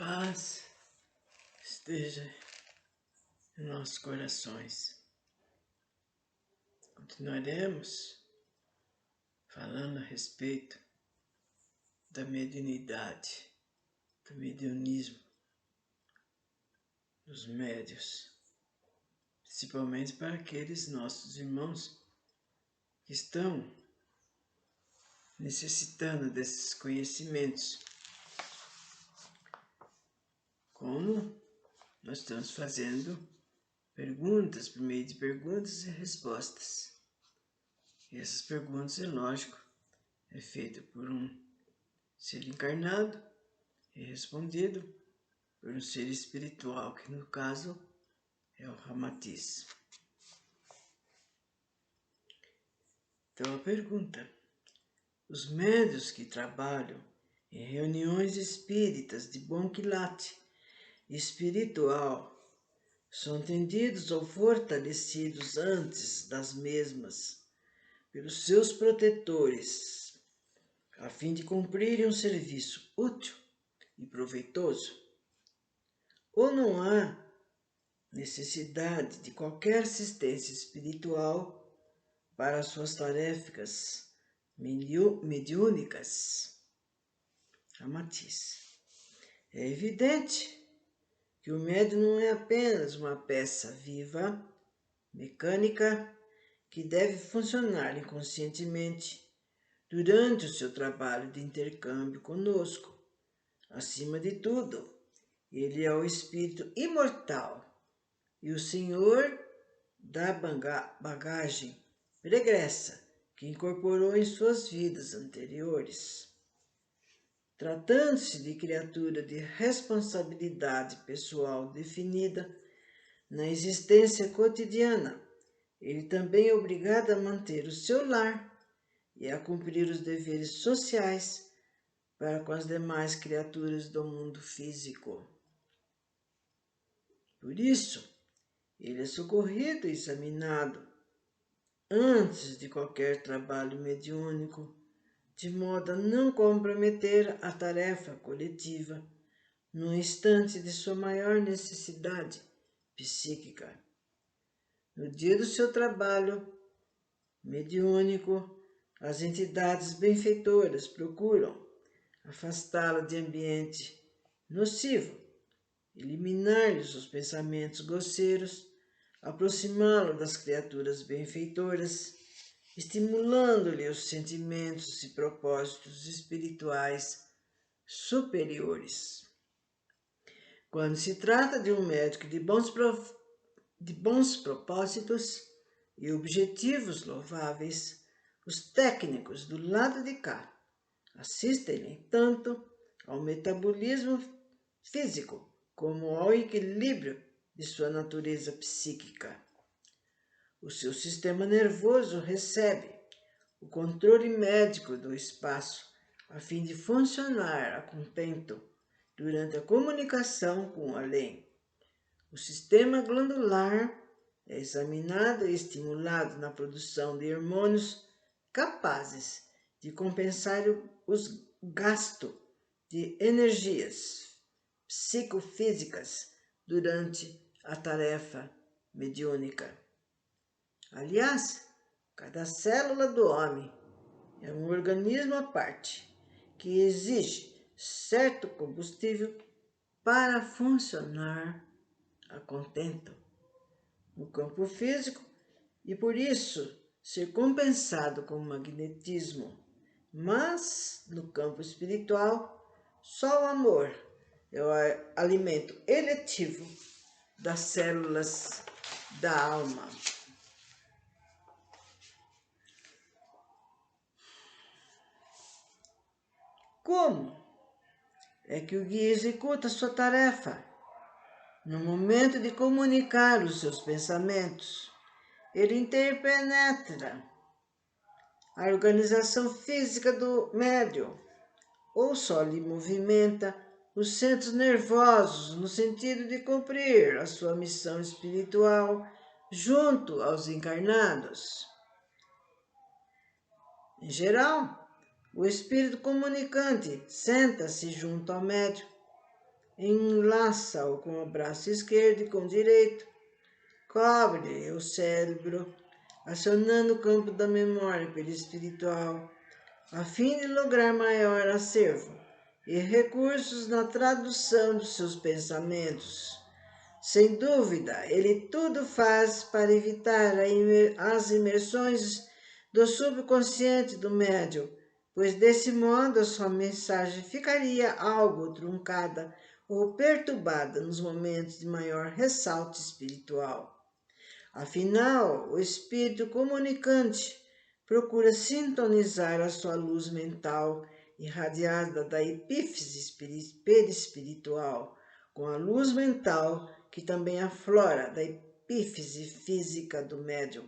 paz esteja em nossos corações. Continuaremos falando a respeito da mediunidade, do mediunismo, dos médios, principalmente para aqueles nossos irmãos que estão necessitando desses conhecimentos. Como nós estamos fazendo perguntas por meio de perguntas e respostas. E essas perguntas, é lógico, é feita por um ser encarnado e respondido por um ser espiritual, que no caso é o Ramatiz. Então a pergunta: os médiuns que trabalham em reuniões espíritas de bom quilate espiritual são atendidos ou fortalecidos antes das mesmas pelos seus protetores, a fim de cumprirem um serviço útil e proveitoso? Ou não há necessidade de qualquer assistência espiritual para suas tarefas mediúnicas? Ramatiz: é evidente que o médium não é apenas uma peça viva, mecânica, que deve funcionar inconscientemente durante o seu trabalho de intercâmbio conosco. Acima de tudo, ele é o espírito imortal e o senhor da bagagem pregressa que incorporou em suas vidas anteriores. Tratando-se de criatura de responsabilidade pessoal definida na existência cotidiana, ele também é obrigado a manter o seu lar e a cumprir os deveres sociais para com as demais criaturas do mundo físico. Por isso, ele é socorrido e examinado antes de qualquer trabalho mediúnico, de modo a não comprometer a tarefa coletiva no instante de sua maior necessidade psíquica. No dia do seu trabalho mediúnico, as entidades benfeitoras procuram afastá-lo de ambiente nocivo, eliminar-lhes os pensamentos grosseiros, aproximá-lo das criaturas benfeitoras, estimulando-lhe os sentimentos e propósitos espirituais superiores. Quando se trata de um médico de bons propósitos e objetivos louváveis, os técnicos do lado de cá assistem-lhe tanto ao metabolismo físico como ao equilíbrio de sua natureza psíquica. O seu sistema nervoso recebe o controle médico do espaço a fim de funcionar a contento durante a comunicação com o além. O sistema glandular é examinado e estimulado na produção de hormônios capazes de compensar o gasto de energias psicofísicas durante a tarefa mediúnica. Aliás, cada célula do homem é um organismo à parte que exige certo combustível para funcionar a contento no campo físico e por isso ser compensado com magnetismo. Mas no campo espiritual, só o amor é o alimento eletivo das células da alma. Como é que o guia executa sua tarefa? No momento de comunicar os seus pensamentos, ele interpenetra a organização física do médium, ou só lhe movimenta os centros nervosos no sentido de cumprir a sua missão espiritual junto aos encarnados. Em geral, o espírito comunicante senta-se junto ao médium, enlaça-o com o braço esquerdo e com o direito, cobre o cérebro, acionando o campo da memória perispiritual, a fim de lograr maior acervo e recursos na tradução dos seus pensamentos. Sem dúvida, ele tudo faz para evitar as imersões do subconsciente do médium, pois desse modo a sua mensagem ficaria algo truncada ou perturbada nos momentos de maior ressalto espiritual. Afinal, o espírito comunicante procura sintonizar a sua luz mental irradiada da epífise perispiritual com a luz mental que também aflora da epífise física do médium.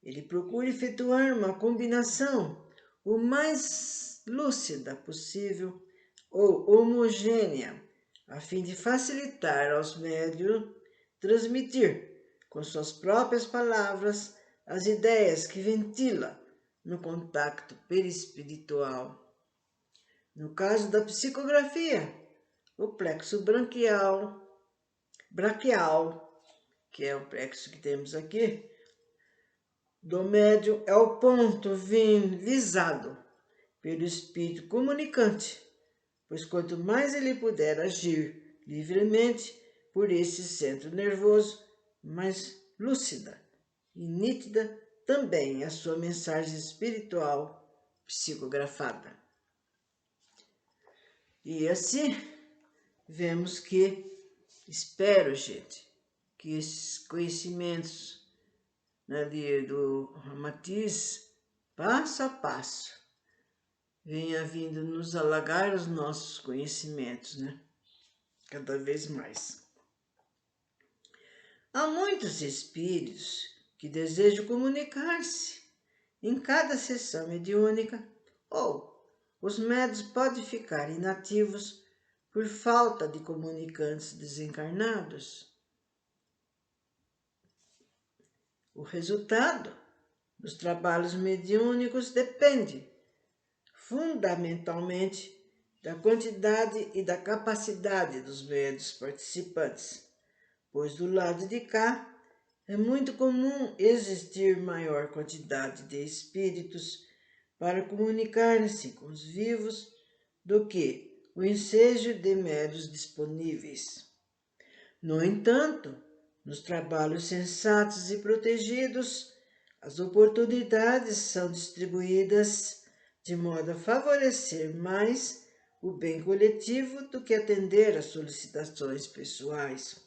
Ele procura efetuar uma combinação o mais lúcida possível ou homogênea, a fim de facilitar aos médiums transmitir, com suas próprias palavras, as ideias que ventila no contato perispiritual. No caso da psicografia, o plexo braquial, que é o plexo que temos aqui, do médium é o ponto visado pelo espírito comunicante, pois quanto mais ele puder agir livremente por esse centro nervoso, mais lúcida e nítida também a sua mensagem espiritual psicografada. E assim, vemos que, espero, gente, que esses conhecimentos do Ramatiz, passo a passo, venha vindo nos alagar os nossos conhecimentos, cada vez mais. Há muitos espíritos que desejam comunicar-se em cada sessão mediúnica, ou os médiuns podem ficar inativos por falta de comunicantes desencarnados. O resultado dos trabalhos mediúnicos depende fundamentalmente da quantidade e da capacidade dos médiuns participantes, pois do lado de cá é muito comum existir maior quantidade de espíritos para comunicar-se com os vivos do que o ensejo de médiuns disponíveis. No entanto, nos trabalhos sensatos e protegidos, as oportunidades são distribuídas de modo a favorecer mais o bem coletivo do que atender às solicitações pessoais.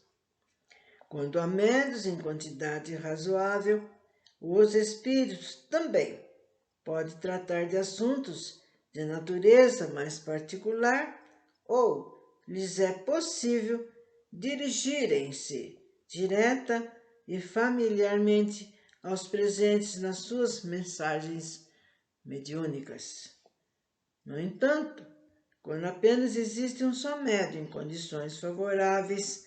Quando há médiuns em quantidade razoável, os espíritos também podem tratar de assuntos de natureza mais particular ou lhes é possível dirigirem-se direta e familiarmente aos presentes nas suas mensagens mediúnicas. No entanto, quando apenas existe um só médium em condições favoráveis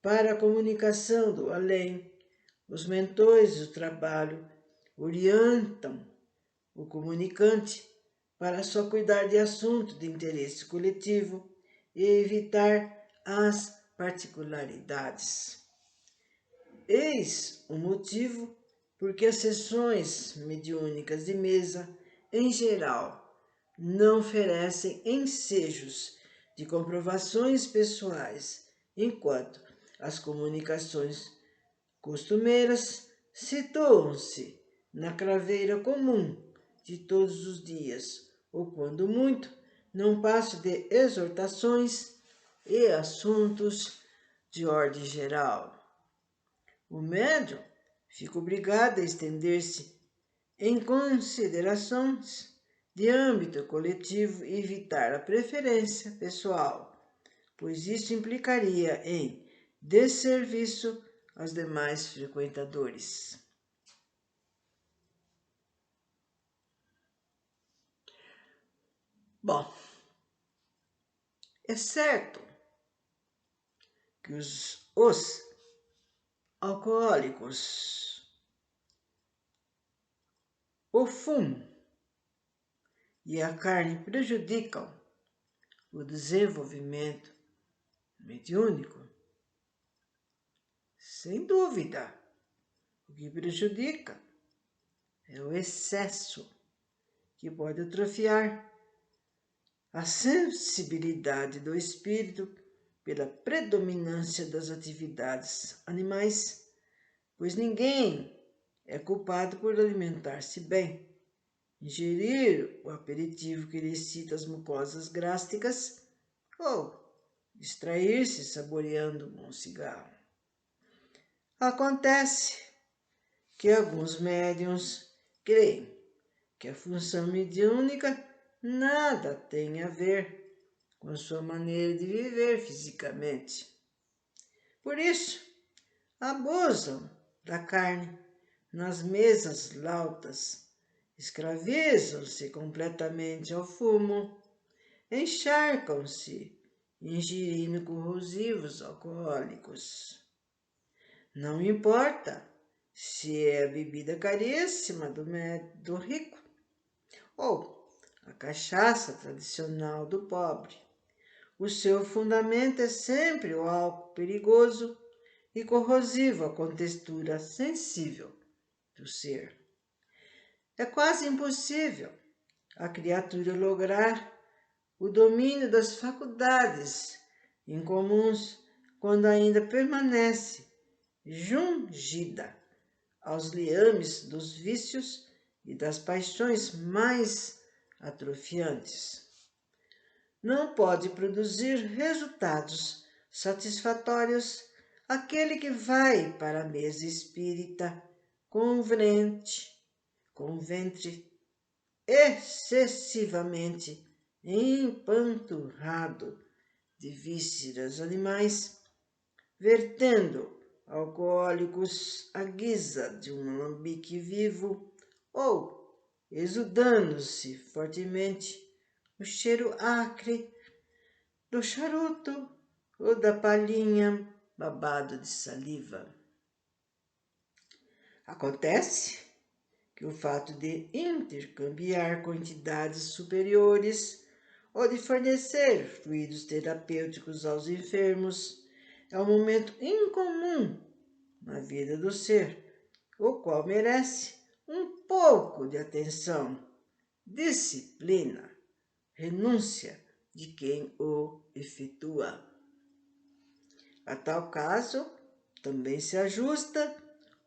para a comunicação do além, os mentores do trabalho orientam o comunicante para só cuidar de assunto de interesse coletivo e evitar as particularidades. Eis o motivo porque as sessões mediúnicas de mesa, em geral, não oferecem ensejos de comprovações pessoais, enquanto as comunicações costumeiras situam-se na craveira comum de todos os dias, ou quando muito, não passo de exortações e assuntos de ordem geral. O médium fica obrigado a estender-se em considerações de âmbito coletivo e evitar a preferência pessoal, pois isso implicaria em desserviço aos demais frequentadores. Bom, é certo que os alcoólicos, o fumo e a carne prejudicam o desenvolvimento mediúnico? Sem dúvida, o que prejudica é o excesso, que pode atrofiar a sensibilidade do espírito pela predominância das atividades animais, pois ninguém é culpado por alimentar-se bem, ingerir o aperitivo que lhe excita as mucosas gástricas ou distrair-se saboreando um cigarro. Acontece que alguns médiuns creem que a função mediúnica nada tem a ver com a sua maneira de viver fisicamente. Por isso, abusam da carne nas mesas lautas, escravizam-se completamente ao fumo, encharcam-se ingerindo corrosivos alcoólicos. Não importa se é a bebida caríssima do rico ou a cachaça tradicional do pobre. O seu fundamento é sempre o álcool perigoso e corrosivo à contextura sensível do ser. É quase impossível a criatura lograr o domínio das faculdades incomuns quando ainda permanece jungida aos liames dos vícios e das paixões mais atrofiantes. Não pode produzir resultados satisfatórios aquele que vai para a mesa espírita com o ventre excessivamente empanturrado de vísceras animais, vertendo alcoólicos à guisa de um alambique vivo ou exudando-se fortemente o cheiro acre do charuto ou da palhinha babado de saliva. Acontece que o fato de intercambiar quantidades superiores ou de fornecer fluidos terapêuticos aos enfermos é um momento incomum na vida do ser, o qual merece um pouco de atenção, disciplina, renúncia de quem o efetua. A tal caso, também se ajusta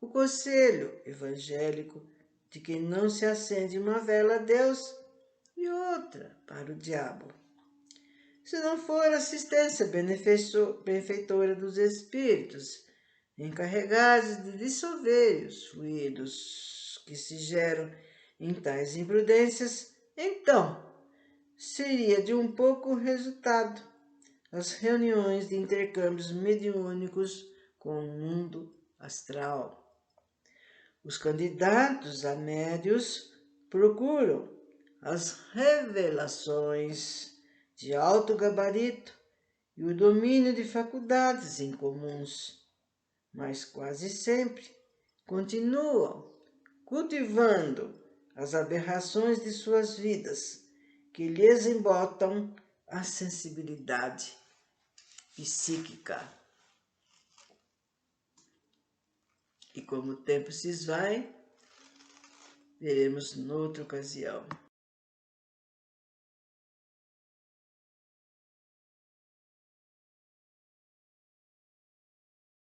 o conselho evangélico de que não se acende uma vela a Deus e outra para o diabo, se não for assistência benfeitora dos espíritos encarregados de dissolver os fluidos que se geram em tais imprudências. Então, seria de um pouco resultado as reuniões de intercâmbios mediúnicos com o mundo astral. Os candidatos a médios procuram as revelações de alto gabarito e o domínio de faculdades incomuns, mas quase sempre continuam cultivando as aberrações de suas vidas, que lhes embotam a sensibilidade psíquica. E como o tempo se esvai, veremos noutra ocasião.